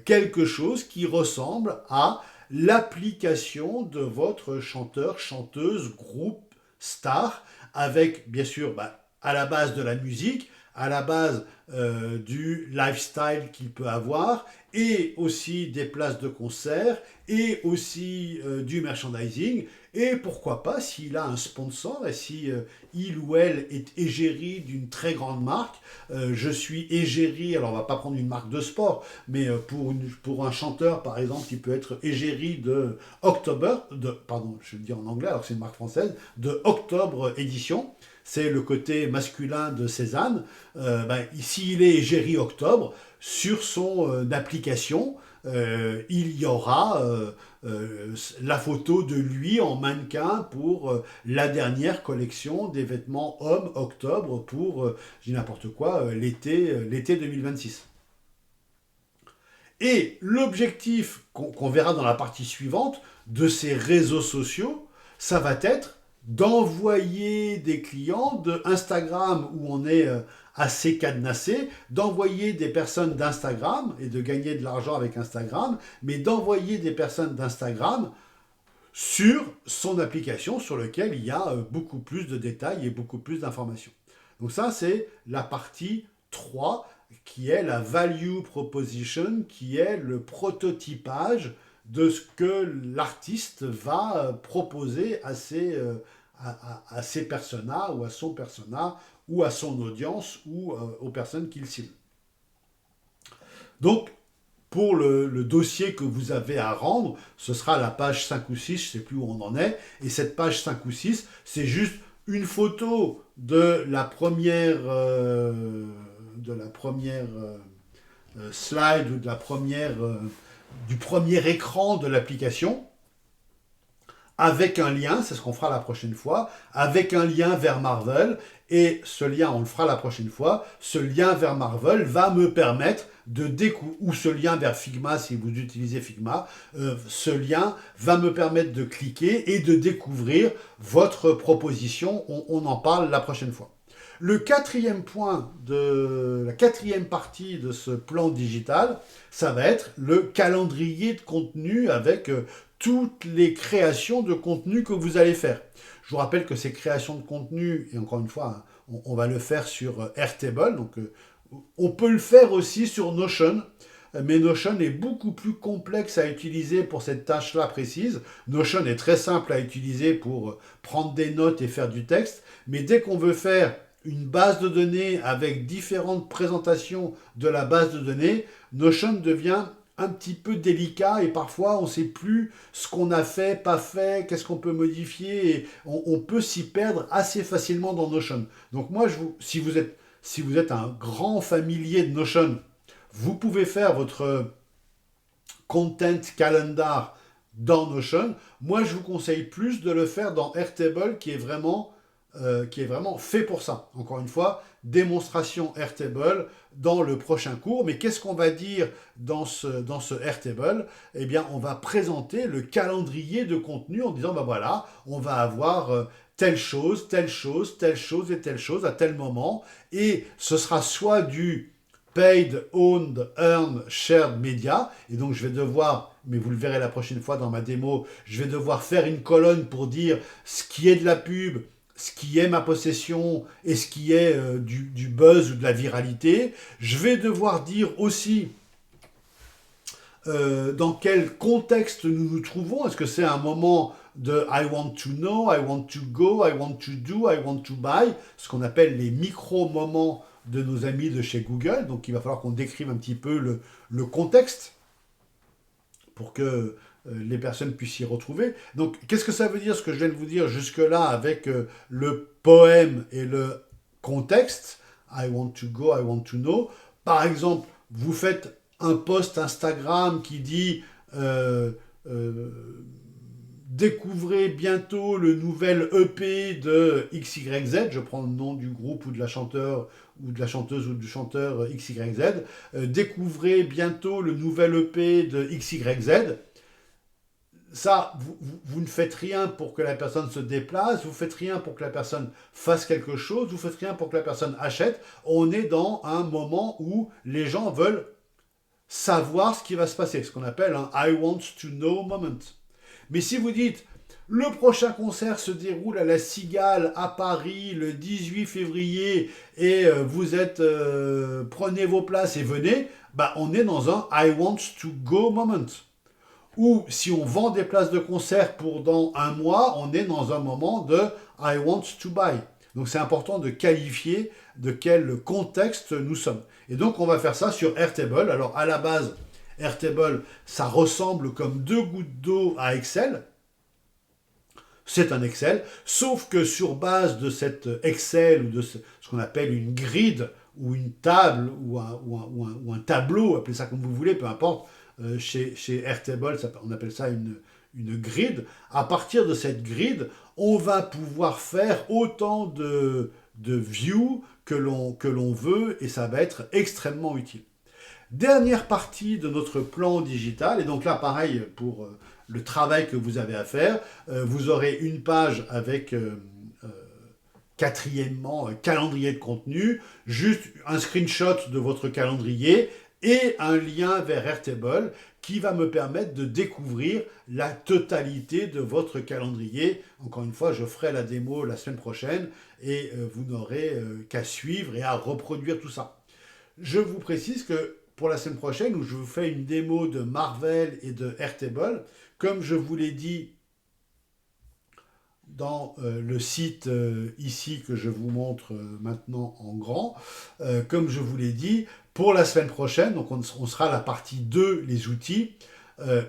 quelque chose qui ressemble à l'application de votre chanteur, chanteuse, groupe, star, avec bien sûr à la base de la musique, à la base du lifestyle qu'il peut avoir, et aussi des places de concert, et aussi du merchandising, et pourquoi pas s'il a un sponsor, et si il ou elle est égérie d'une très grande marque. Je suis égérie, alors on va pas prendre une marque de sport, mais pour un chanteur par exemple, il peut être égérie de pardon, je vais le dire en anglais alors que c'est une marque française, de Octobre Édition. C'est le côté masculin de Cézanne. S'il est égérie Octobre, sur son application, il y aura la photo de lui en mannequin pour la dernière collection des vêtements hommes Octobre pour, je dis n'importe quoi, l'été 2026. Et l'objectif qu'on verra dans la partie suivante de ces réseaux sociaux, ça va être d'envoyer des clients de Instagram où on est assez cadenassé, d'envoyer des personnes d'Instagram et de gagner de l'argent avec Instagram, mais d'envoyer des personnes d'Instagram sur son application sur laquelle il y a beaucoup plus de détails et beaucoup plus d'informations. Donc ça, c'est la partie 3 qui est la value proposition, qui est le prototypage de ce que l'artiste va proposer à ses personas ou à son persona ou à son audience ou aux personnes qu'il cible. Donc, pour le dossier que vous avez à rendre, ce sera la page 5 ou 6, je ne sais plus où on en est, et cette page 5 ou 6, c'est juste une photo de la première slide ou du premier écran de l'application, avec un lien, c'est ce qu'on fera la prochaine fois, avec un lien vers Marvel, et ce lien, on le fera la prochaine fois, ce lien vers Marvel va me permettre de découvrir, ou ce lien vers Figma, si vous utilisez Figma, ce lien va me permettre de cliquer et de découvrir votre proposition, on en parle la prochaine fois. Le quatrième point la quatrième partie de ce plan digital, ça va être le calendrier de contenu avec toutes les créations de contenu que vous allez faire. Je vous rappelle que ces créations de contenu, et encore une fois, on va le faire sur Airtable, donc on peut le faire aussi sur Notion, mais Notion est beaucoup plus complexe à utiliser pour cette tâche-là précise. Notion est très simple à utiliser pour prendre des notes et faire du texte, mais dès qu'on veut faire une base de données avec différentes présentations de la base de données, Notion devient un petit peu délicat et parfois on ne sait plus ce qu'on a fait, pas fait, qu'est-ce qu'on peut modifier et on peut s'y perdre assez facilement dans Notion. Donc moi, si vous êtes un grand familier de Notion, vous pouvez faire votre content calendar dans Notion. Moi, je vous conseille plus de le faire dans Airtable qui est vraiment fait pour ça. Encore une fois, démonstration Airtable dans le prochain cours. Mais qu'est-ce qu'on va dire dans ce Airtable? Eh bien, on va présenter le calendrier de contenu en disant, ben voilà, on va avoir telle chose, telle chose, telle chose et telle chose à tel moment. Et ce sera soit du Paid, Owned, Earned, Shared Media. Et donc, je vais devoir, mais vous le verrez la prochaine fois dans ma démo, je vais devoir faire une colonne pour dire ce qui est de la pub, ce qui est ma possession et ce qui est du buzz ou de la viralité. Je vais devoir dire aussi dans quel contexte nous nous trouvons. Est-ce que c'est un moment de I want to know, I want to go, I want to do, I want to buy, ce qu'on appelle les micro-moments de nos amis de chez Google. Donc il va falloir qu'on décrive un petit peu le contexte pour que les personnes puissent s'y retrouver. Donc, qu'est-ce que ça veut dire, ce que je viens de vous dire jusque-là avec le poème et le contexte? I want to go, I want to know. Par exemple, vous faites un post Instagram qui dit découvrez bientôt le nouvel EP de XYZ, je prends le nom du groupe ou de la chanteuse ou du chanteur XYZ, découvrez bientôt le nouvel EP de XYZ. Ça, vous ne faites rien pour que la personne se déplace, vous ne faites rien pour que la personne fasse quelque chose, vous ne faites rien pour que la personne achète. On est dans un moment où les gens veulent savoir ce qui va se passer, ce qu'on appelle un I want to know moment. Mais si vous dites, le prochain concert se déroule à la Cigale à Paris le 18 février et vous êtes, prenez vos places et venez, bah on est dans un I want to go moment. Ou si on vend des places de concert pour dans un mois, on est dans un moment de I want to buy. Donc c'est important de qualifier de quel contexte nous sommes. Et donc on va faire ça sur Airtable. Alors à la base, Airtable, ça ressemble comme deux gouttes d'eau à Excel. C'est un Excel, sauf que sur base de cet Excel ou de ce qu'on appelle une grid ou une table ou un tableau, appelez ça comme vous voulez, peu importe, chez Airtable, on appelle ça une grid. À partir de cette grid, on va pouvoir faire autant de views que l'on veut et ça va être extrêmement utile. Dernière partie de notre plan digital, et donc là pareil pour le travail que vous avez à faire, vous aurez une page avec quatrièmement calendrier de contenu, juste un screenshot de votre calendrier et un lien vers Airtable qui va me permettre de découvrir la totalité de votre calendrier. Encore une fois, je ferai la démo la semaine prochaine et vous n'aurez qu'à suivre et à reproduire tout ça. Je vous précise que pour la semaine prochaine, où je vous fais une démo de Marvel et de Airtable, comme je vous l'ai dit dans le site ici que je vous montre maintenant en grand, comme je vous l'ai dit, pour la semaine prochaine, donc on sera à la partie 2, les outils,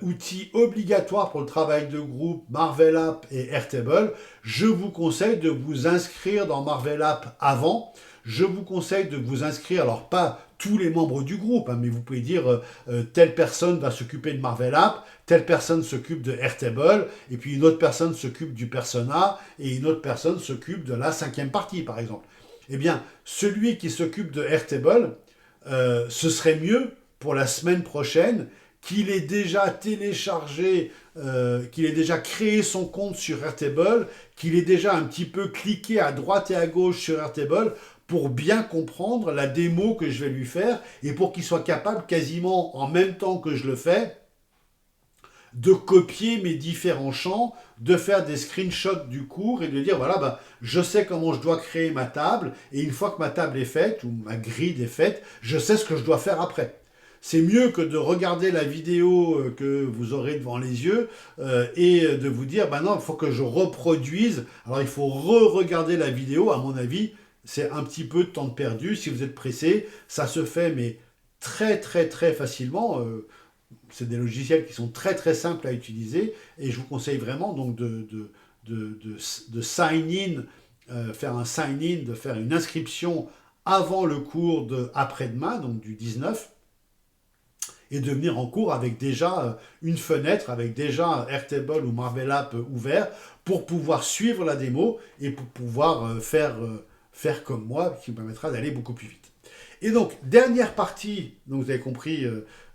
outils obligatoires pour le travail de groupe, Marvel App et Airtable. Je vous conseille de vous inscrire dans Marvel App avant. je vous conseille de vous inscrire, alors pas tous les membres du groupe, hein, mais vous pouvez dire telle personne va s'occuper de Marvel App, telle personne s'occupe de Airtable, et puis une autre personne s'occupe du Persona, et une autre personne s'occupe de la 5e partie, par exemple. Eh bien, celui qui s'occupe de Airtable, ce serait mieux pour la semaine prochaine qu'il ait déjà téléchargé, qu'il ait déjà créé son compte sur Airtable, qu'il ait déjà un petit peu cliqué à droite et à gauche sur Airtable pour bien comprendre la démo que je vais lui faire et pour qu'il soit capable quasiment en même temps que je le fais de copier mes différents champs, de faire des screenshots du cours et de dire voilà, ben, je sais comment je dois créer ma table et une fois que ma table est faite ou ma grille est faite, je sais ce que je dois faire après. C'est mieux que de regarder la vidéo que vous aurez devant les yeux et de vous dire, ben non, il faut que je reproduise. Alors il faut re-regarder la vidéo, à mon avis, c'est un petit peu de temps perdu. Si vous êtes pressé, ça se fait, mais très très très facilement. C'est des logiciels qui sont très très simples à utiliser et je vous conseille vraiment donc de sign in, faire un sign in, de faire une inscription avant le cours de après-demain, donc du 19, et de venir en cours avec déjà une fenêtre, avec déjà Airtable ou Marvel App ouvert pour pouvoir suivre la démo et pour pouvoir faire comme moi, qui me permettra d'aller beaucoup plus vite. Et donc, dernière partie, donc vous avez compris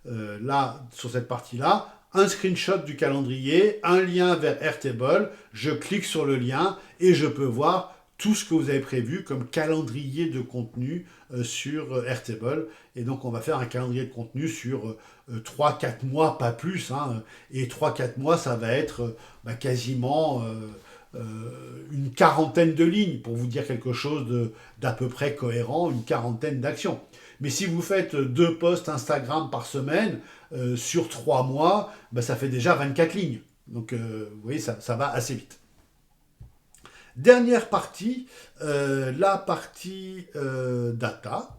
là, sur cette partie-là, un screenshot du calendrier, un lien vers Airtable, je clique sur le lien et je peux voir tout ce que vous avez prévu comme calendrier de contenu sur Airtable. Et donc, on va faire un calendrier de contenu sur 3-4 mois, pas plus. Hein. Et 3-4 mois, ça va être quasiment une quarantaine de lignes, pour vous dire quelque chose d'à peu près cohérent, une quarantaine d'actions. Mais si vous faites 2 posts Instagram par semaine, sur 3 mois, ça fait déjà 24 lignes. Donc, vous voyez, ça va assez vite. Dernière partie, la partie data.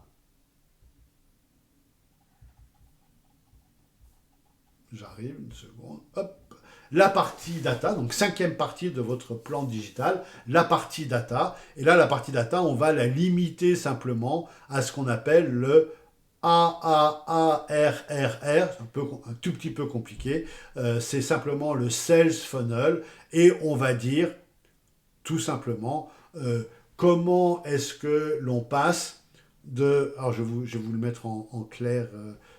J'arrive, une seconde. Hop. La partie data, donc 5e partie de votre plan digital, la partie data. Et là, la partie data, on va la limiter simplement à ce qu'on appelle le AAARRR, un tout petit peu compliqué. C'est simplement le Sales Funnel. Et on va dire tout simplement comment est-ce que l'on passe de... Alors je vais vous le mettre en clair,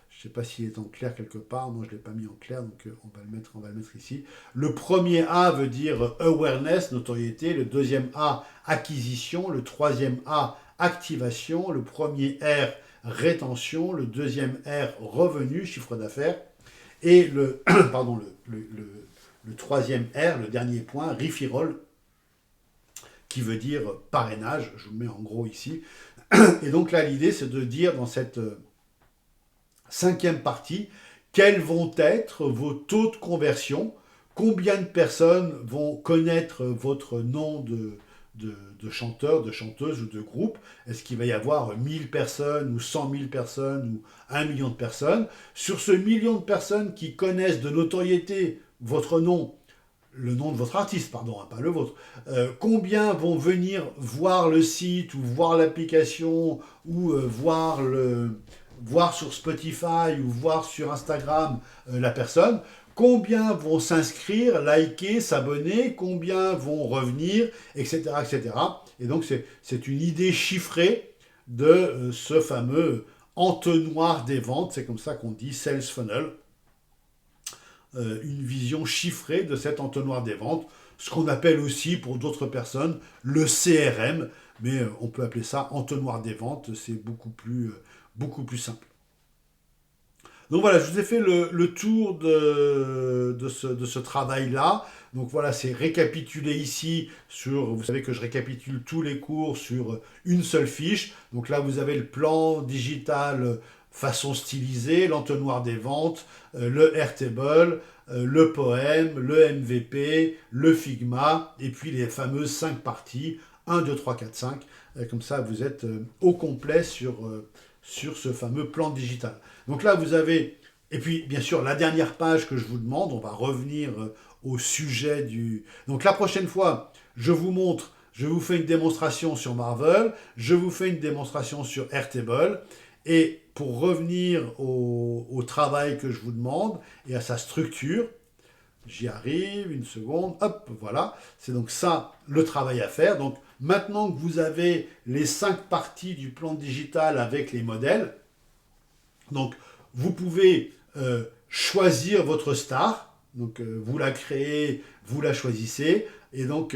je ne sais pas s'il est en clair quelque part, moi je ne l'ai pas mis en clair, donc on va le mettre ici. Le premier A veut dire awareness, notoriété, le deuxième A, acquisition, le troisième A, activation, le premier R, rétention, le deuxième R, revenu, chiffre d'affaires, et le, pardon, le troisième R, le dernier point, referral, qui veut dire parrainage, je vous le mets en gros ici. Et donc là, l'idée, c'est de dire dans cette 5e partie, quels vont être vos taux de conversion, combien de personnes vont connaître votre nom de chanteur, de chanteuse ou de groupe. Est-ce qu'il va y avoir 1000 personnes ou 100 000 personnes ou 1 million de personnes? Sur ce million de personnes qui connaissent de notoriété votre nom, le nom de votre artiste, pardon, pas le vôtre. Combien vont venir voir le site ou voir l'application ou voir sur Spotify ou voir sur Instagram la personne? Combien vont s'inscrire, liker, s'abonner? Combien vont revenir, etc., etc. Et donc, c'est une idée chiffrée de ce fameux entonnoir des ventes. C'est comme ça qu'on dit Sales Funnel. Une vision chiffrée de cet entonnoir des ventes, ce qu'on appelle aussi pour d'autres personnes le CRM, mais on peut appeler ça entonnoir des ventes, c'est beaucoup plus simple. Donc voilà, je vous ai fait le tour de ce travail-là. Donc voilà, c'est récapitulé ici sur, vous savez que je récapitule tous les cours sur une seule fiche. Donc là, vous avez le plan digital façon stylisée, l'entonnoir des ventes, le Airtable, le poème, le MVP, le Figma, et puis les fameuses 5 parties, 1, 2, 3, 4, 5. Comme ça, vous êtes au complet sur ce fameux plan digital. Donc là, vous avez, et puis bien sûr, la dernière page que je vous demande, on va revenir au sujet du... Donc la prochaine fois, je vous montre je vous fais une démonstration sur Marvel, je vous fais une démonstration sur Airtable, et pour revenir au travail que je vous demande et à sa structure, j'y arrive, une seconde, hop, voilà. C'est donc ça le travail à faire. Donc maintenant que vous avez les 5 parties du plan digital avec les modèles, donc vous pouvez choisir votre star. Donc vous la créez, vous la choisissez. Et donc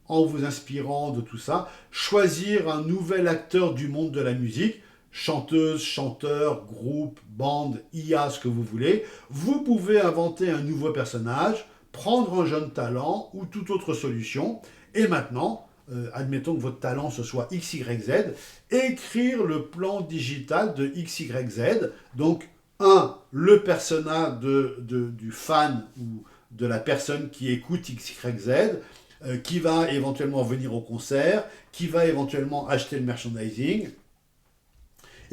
en vous inspirant de tout ça, choisir un nouvel acteur du monde de la musique. Chanteuse, chanteur, groupe, bande, IA, ce que vous voulez. Vous pouvez inventer un nouveau personnage, prendre un jeune talent ou toute autre solution. Et maintenant, admettons que votre talent ce soit XYZ, écrire le plan digital de XYZ. Donc, le persona du fan ou de la personne qui écoute XYZ, qui va éventuellement venir au concert, qui va éventuellement acheter le merchandising.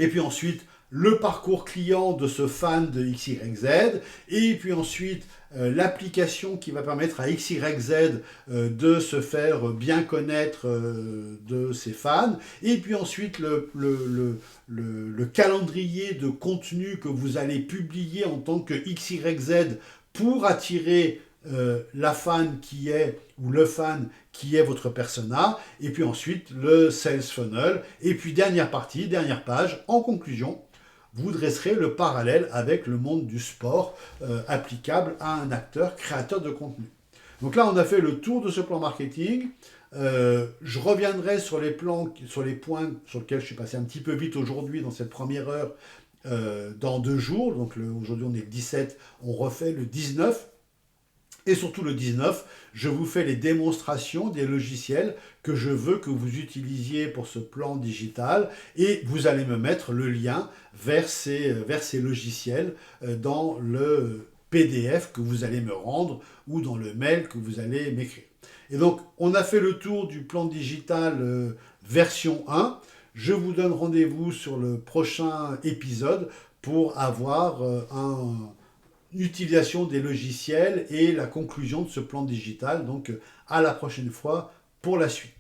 Et puis ensuite, le parcours client de ce fan de XYZ, et puis ensuite l'application qui va permettre à XYZ de se faire bien connaître de ses fans, et puis ensuite le calendrier de contenu que vous allez publier en tant que XYZ pour attirer la fan qui est, ou le fan qui est votre persona, et puis ensuite le sales funnel, et puis dernière partie, dernière page, en conclusion, vous dresserez le parallèle avec le monde du sport applicable à un acteur créateur de contenu. Donc là, on a fait le tour de ce plan marketing. Je reviendrai sur les plans, sur les points sur lesquels je suis passé un petit peu vite aujourd'hui dans cette première heure dans 2 jours. Donc aujourd'hui, on est le 17, on refait le 19. Et surtout le 19, je vous fais les démonstrations des logiciels que je veux que vous utilisiez pour ce plan digital, et vous allez me mettre le lien vers ces logiciels dans le PDF que vous allez me rendre ou dans le mail que vous allez m'écrire. Et donc, on a fait le tour du plan digital version 1. Je vous donne rendez-vous sur le prochain épisode pour avoir l'utilisation des logiciels et la conclusion de ce plan digital. Donc à la prochaine fois pour la suite.